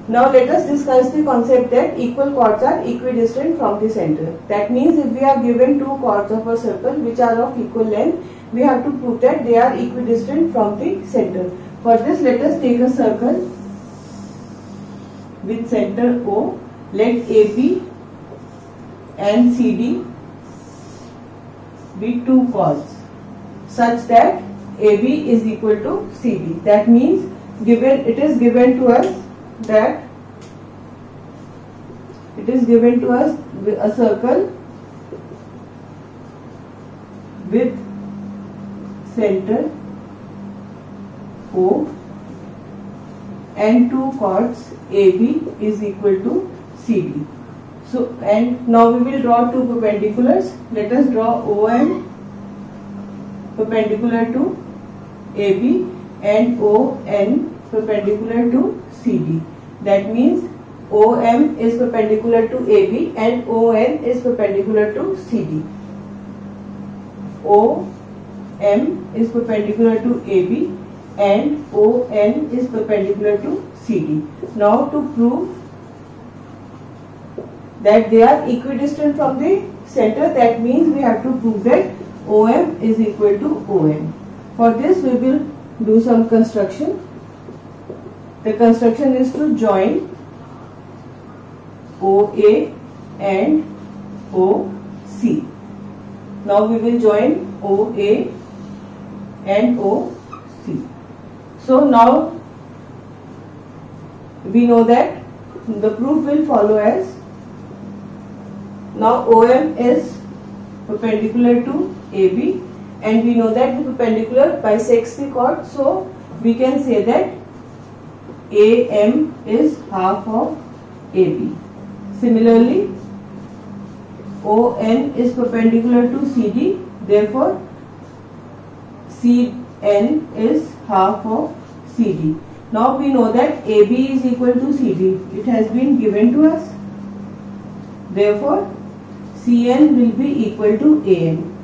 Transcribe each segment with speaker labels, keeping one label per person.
Speaker 1: Now let us discuss the concept that equal chords are equidistant from the center. That means if we are given two chords of a circle which are of equal length, we have to prove that they are equidistant from the center. For this, let us take a circle with center O. Let AB and CD be two chords such that AB is equal to CD. That means it is given to us a circle with center O and two chords AB is equal to CD. So, and now we will draw two perpendiculars. Let us draw OM perpendicular to AB and ON perpendicular to CD. That means OM is perpendicular to AB and ON is perpendicular to CD. OM is perpendicular to AB and ON is perpendicular to CD. Now to prove that they are equidistant from the center, that means we have to prove that OM is equal to ON. For this we will do some construction. The construction is to join OA and OC. Now we will join OA and OC. So now we know that the proof will follow as, now OM is perpendicular to AB and we know that the perpendicular bisects the chord, so we can say that AM is half of AB. Similarly, ON is perpendicular to CD, therefore CN is half of CD. Now we know that AB is equal to CD. It has been given to us. Therefore, CN will be equal to AM,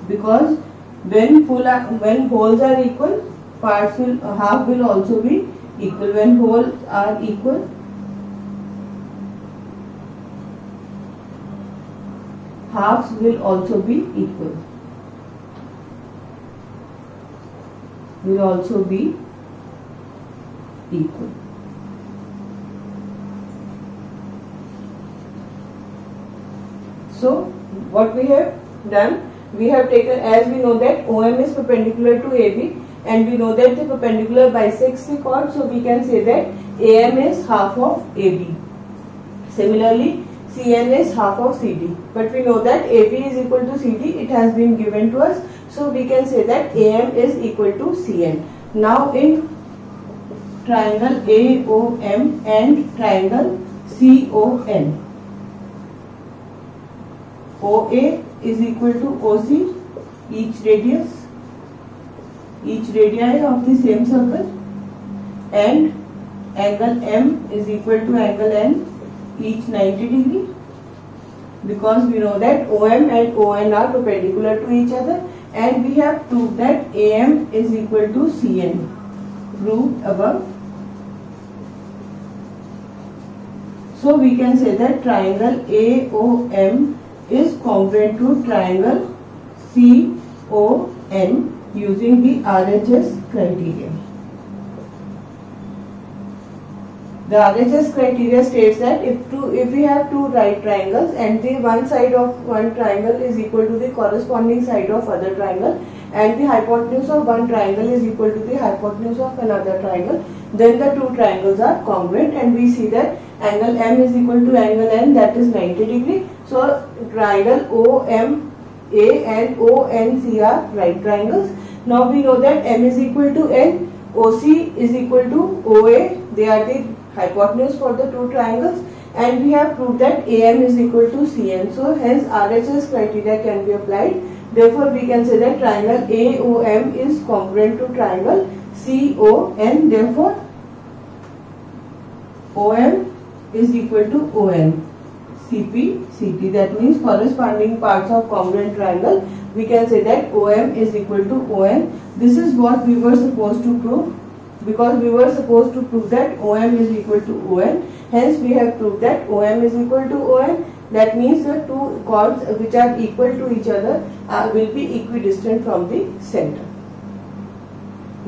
Speaker 1: because when wholes are equal, parts will half will also be equal. When wholes are equal, halves will also be equal. Will also be equal. So what we have done, we have taken, as we know that OM is perpendicular to AB and we know that the perpendicular bisects the chord, so we can say that AM is half of AB. Similarly, CN is half of CD, but we know that AB is equal to CD, it has been given to us, so we can say that AM is equal to CN. Now in triangle AOM and triangle CON, OA is equal to OC, each radii of the same circle, and angle M is equal to angle N, each 90 degree, because we know that OM and ON are perpendicular to each other, and we have proved that AM is equal to CN, proved above. So we can say that triangle AOM is congruent to triangle CON using the RHS criteria. The RHS criteria states that if we have two right triangles and the one side of one triangle is equal to the corresponding side of other triangle and the hypotenuse of one triangle is equal to the hypotenuse of another triangle, then the two triangles are congruent, and we see that angle M is equal to angle N, that is 90 degree. So triangle OMA and ONC are right triangles. Now we know that M is equal to N, OC is equal to OA, they are the hypotenuse for the two triangles, and we have proved that AM is equal to CN. So hence RHS criteria can be applied. Therefore we can say that triangle AOM is congruent to triangle CON. Therefore OM is equal to ON, CP, CT. That means corresponding parts of congruent triangle. We can say that OM is equal to ON. This is what we were supposed to prove. because we were supposed to prove that OM is equal to ON. Hence we have proved that OM is equal to ON. That means the two chords which are equal to each other will be equidistant from the center.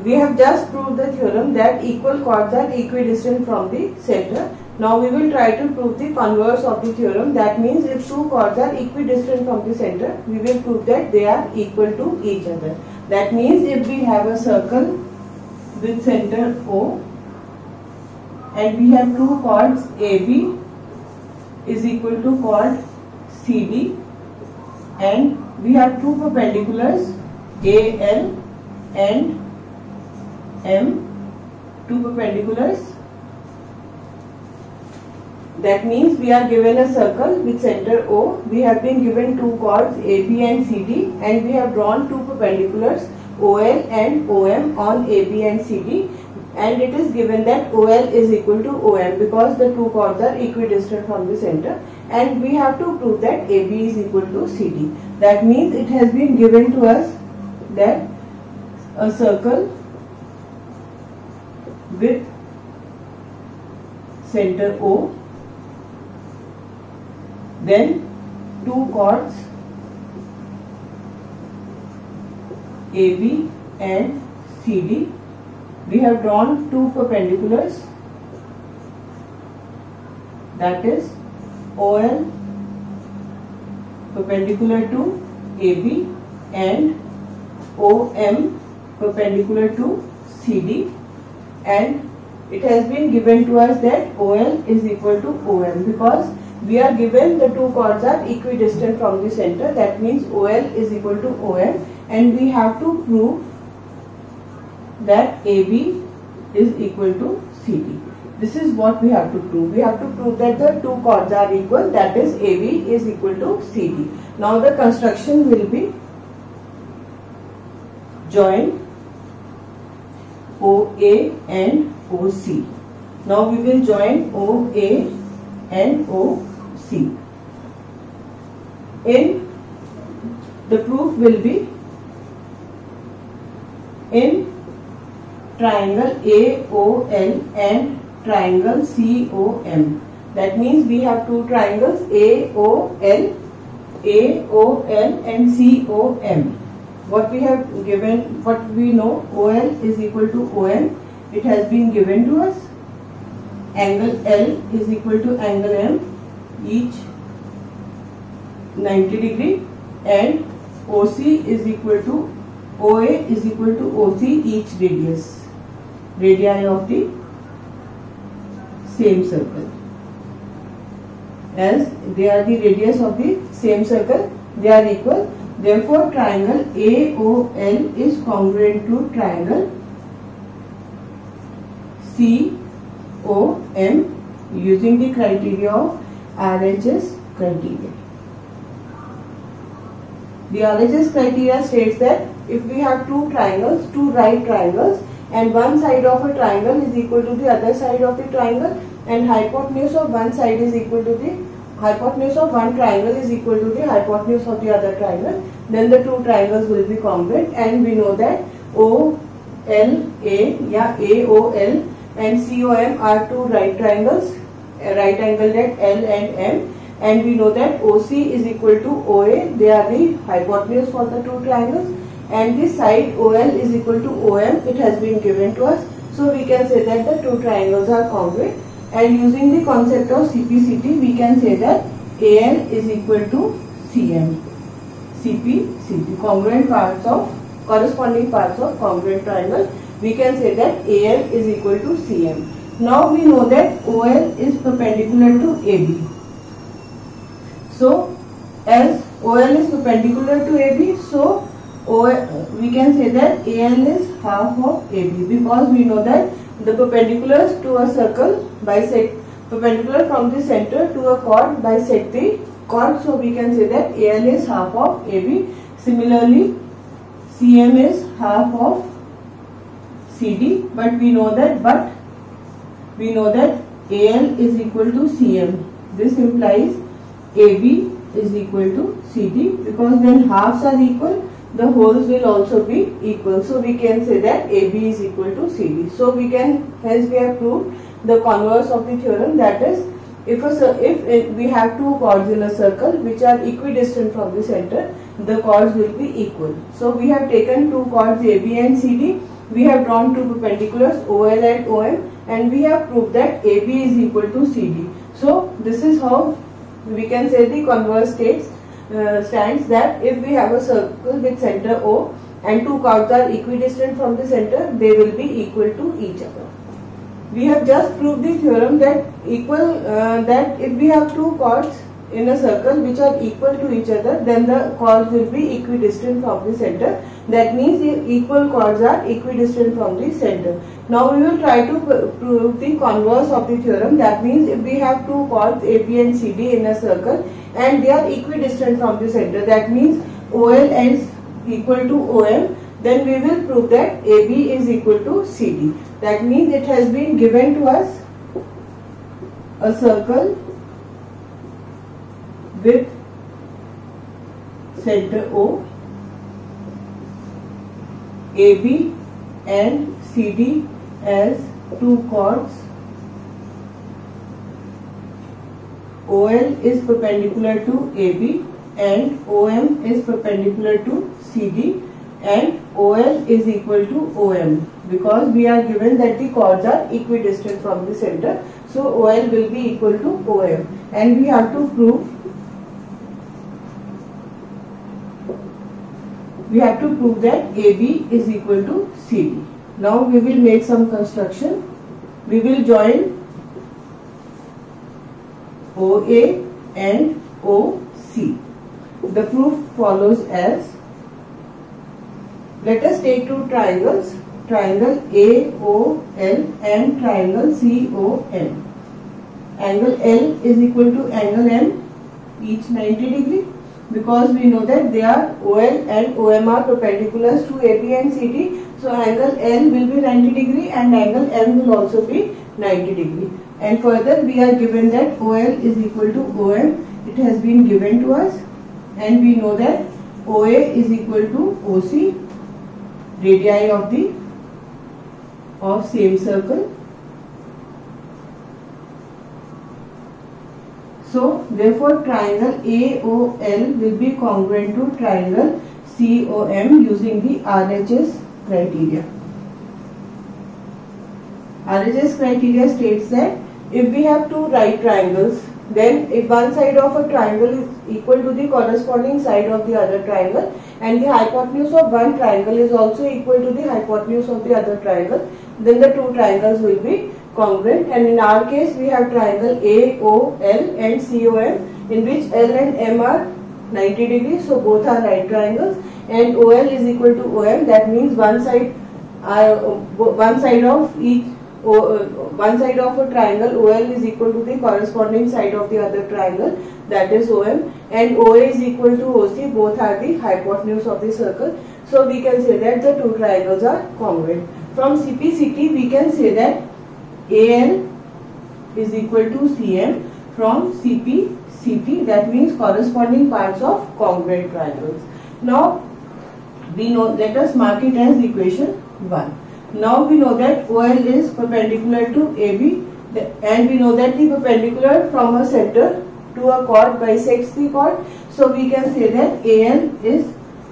Speaker 1: We have just proved the theorem that equal chords are equidistant from the center. Now we will try to prove the converse of the theorem. That means if two chords are equidistant from the center, we will prove that they are equal to each other. That means if we have a circle with center O and we have two chords AB is equal to chord CD, and we have two perpendiculars AL and M, two perpendiculars. That means we are given a circle with center O. We have been given two chords AB and CD, and we have drawn two perpendiculars OL and OM on AB and CD, and it is given that OL is equal to OM because the two chords are equidistant from the center, and we have to prove that AB is equal to CD. That means it has been given to us that a circle with center O, then two chords AB and CD. We have drawn two perpendiculars, that is OL perpendicular to AB and OM perpendicular to CD, and it has been given to us that OL is equal to OM because we are given the two chords are equidistant from the center. That means OL is equal to OM, and we have to prove that AB is equal to CD. This is what we have to prove. We have to prove that the two chords are equal, that is AB is equal to CD. Now the construction will be join OA and OC. Now we will join OA and OC. In the proof will be in triangle AOL and triangle COM. That means we have two triangles AOL and COM. What we have given, what we know, OL is equal to OM. It has been given to us. Angle L is equal to angle M, each 90 degree, and OC is equal to OA is equal to OC, each radii of the same circle. As they are the radius of the same circle, they are equal. Therefore, triangle AOL is congruent to triangle COM using the criteria of RHS criteria. The RHS criteria states that if we have two triangles, two right triangles, and one side of a triangle is equal to the other side of the triangle, and hypotenuse of one side is equal to the hypotenuse of one triangle is equal to the hypotenuse of the other triangle, then the two triangles will be congruent, and we know that OLA AOL and COM are two right triangles, right angled at L and M, and we know that OC is equal to OA. They are the hypotenuse for the two triangles, and the side OL is equal to OM. It has been given to us, so we can say that the two triangles are congruent. And using the concept of CPCT, we can say that AL is equal to CM. CPCT, congruent parts of corresponding parts of congruent triangle. We can say that AL is equal to CM. Now we know that OL is perpendicular to AB. So as OL is perpendicular to AB, so we can say that AL is half of AB, because we know that the perpendiculars to a circle bisect, perpendicular from the center to a chord bisect the chord, so we can say that AL is half of AB. Similarly, CM is half of CD, but we know that AL is equal to CM. This implies AB is equal to CD, because when halves are equal, the holes will also be equal. So we can say that AB is equal to CD. So we have proved the converse of the theorem, that is, if we have two chords in a circle which are equidistant from the center, the chords will be equal. So we have taken two chords AB and CD, we have drawn two perpendiculars OL and OM, and we have proved that AB is equal to CD. So this is how we can say the converse stands, that if we have a circle with center O and two chords are equidistant from the center, they will be equal to each other. We have just proved the theorem that if we have two chords in a circle which are equal to each other, then the chords will be equidistant from the center. That means the equal chords are equidistant from the center. Now we will try to prove the converse of the theorem. That means if we have two chords AB and CD in a circle and they are equidistant from the center, that means OL is equal to OM, then we will prove that AB is equal to CD. That means it has been given to us a circle with center O, AB and CD as two chords. OL is perpendicular to AB and OM is perpendicular to CD, and OL is equal to OM, because we are given that the chords are equidistant from the center. So OL will be equal to OM, and we have to prove that AB is equal to CD. Now we will make some construction. We will join OA and OC. The proof follows as, let us take two triangles, triangle AOL and triangle COM. Angle L is equal to angle M, each 90 degree, because we know that they are OL and OM are perpendiculars to AB and CD. So angle L will be 90 degree and angle M will also be 90 degree. And further we are given that OL is equal to OM. It has been given to us, and we know that OA is equal to OC, radii of same circle. So therefore triangle AOL will be congruent to triangle COM using the RHS criteria. RHS criteria states that if we have two right triangles, then if one side of a triangle is equal to the corresponding side of the other triangle, and the hypotenuse of one triangle is also equal to the hypotenuse of the other triangle, then the two triangles will be congruent. And in our case we have triangle AOL and COM, in which L and M are 90 degrees, so both are right triangles, and OL is equal to OM. That means one side of a triangle OL is equal to the corresponding side of the other triangle, that is OM, and OA is equal to OC. Both are the hypotenuse of the circle. So we can say that the two triangles are congruent. From CP/CT we can say that AL is equal to CM from CP/CT. That means corresponding parts of congruent triangles. Now we know, let us mark it as equation 1. Now we know that OL is perpendicular to AB, and we know that the perpendicular from a center to a chord bisects the chord. So we can say that AL is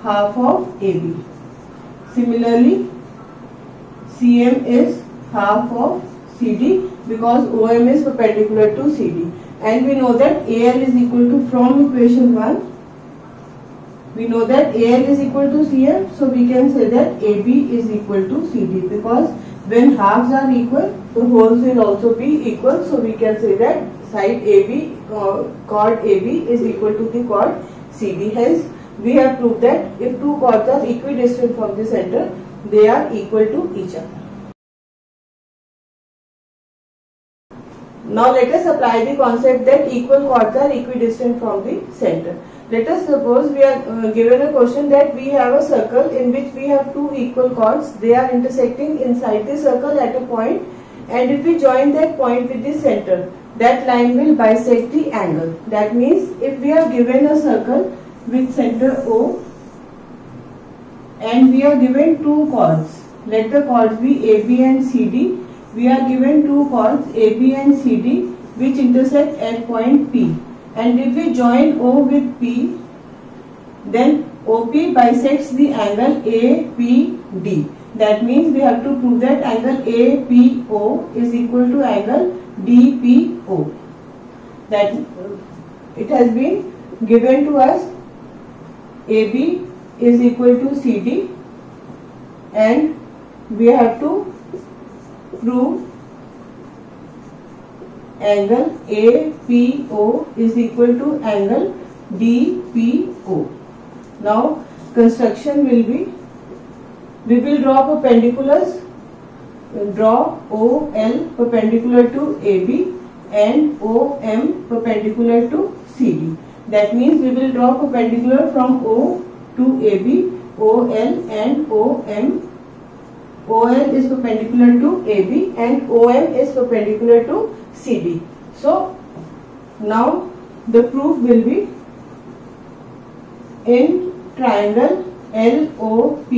Speaker 1: half of AB. Similarly, CM is half of CD, because OM is perpendicular to CD. And we know that AL is equal to, from equation 1, we know that AL is equal to CM, so we can say that AB is equal to CD, because when halves are equal, the holes will also be equal. So we can say that side AB, chord AB is equal to the chord CD. Hence, we have proved that if two chords are equidistant from the center, they are equal to each other. Now let us apply the concept that equal chords are equidistant from the center. Let us suppose we are given a question that we have a circle in which we have two equal chords. They are intersecting inside the circle at a point, and if we join that point with the center, that line will bisect the angle. That means if we are given a circle with center O and we are given two chords. Let the chords be AB and CD. We are given two chords AB and CD which intersect at point P, and if we join O with P, then OP bisects the angle APD. That means we have to prove that angle APO is equal to angle DPO. That it has been given to us AB is equal to CD, and we have to prove angle APO is equal to angle DPO. Now construction will be, we will draw perpendiculars, draw OL perpendicular to AB and OM perpendicular to CD. That means we will draw perpendicular from O to AB, OL and OM. OL is perpendicular to AB and OM is perpendicular to CD. So now the proof will be, in triangle LOP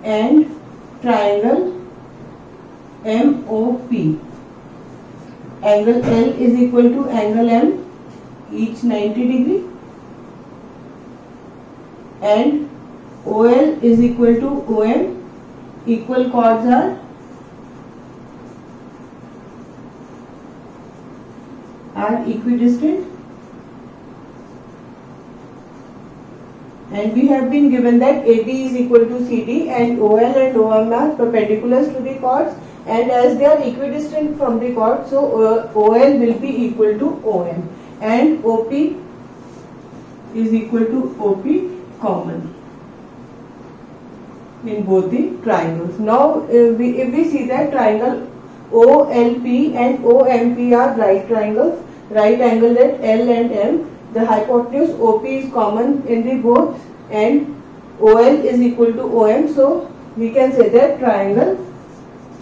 Speaker 1: and triangle MOP, angle L is equal to angle M, each 90 degree, and OL is equal to OM. Equal chords are equidistant, and we have been given that AB is equal to CD and OL and OM are perpendiculars to the chords, and as they are equidistant from the chord, so OL will be equal to OM and OP is equal to OP common in both the triangles. Now if we see that triangle OLP and OMP are right triangles, right angled at L and M, the hypotenuse OP is common in the both and OL is equal to OM, so we can say that triangle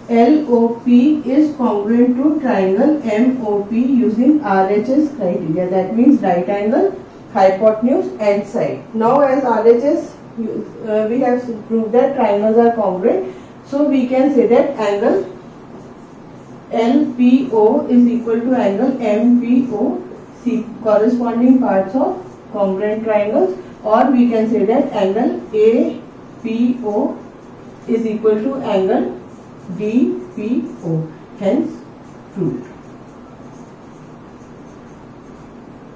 Speaker 1: LOP is congruent to triangle MOP using RHS criteria, that means right angle, hypotenuse and side. Now as RHS we have proved that triangles are congruent, so we can say that angle LPO is equal to angle MPO, see corresponding parts of congruent triangles, or we can say that angle APO is equal to angle DPO, hence proved.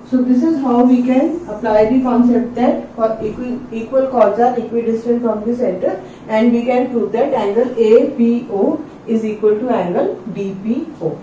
Speaker 1: So this is how we can apply the concept that equal chords are equidistant from the center, and we can prove that angle APO is equal to angle DPO.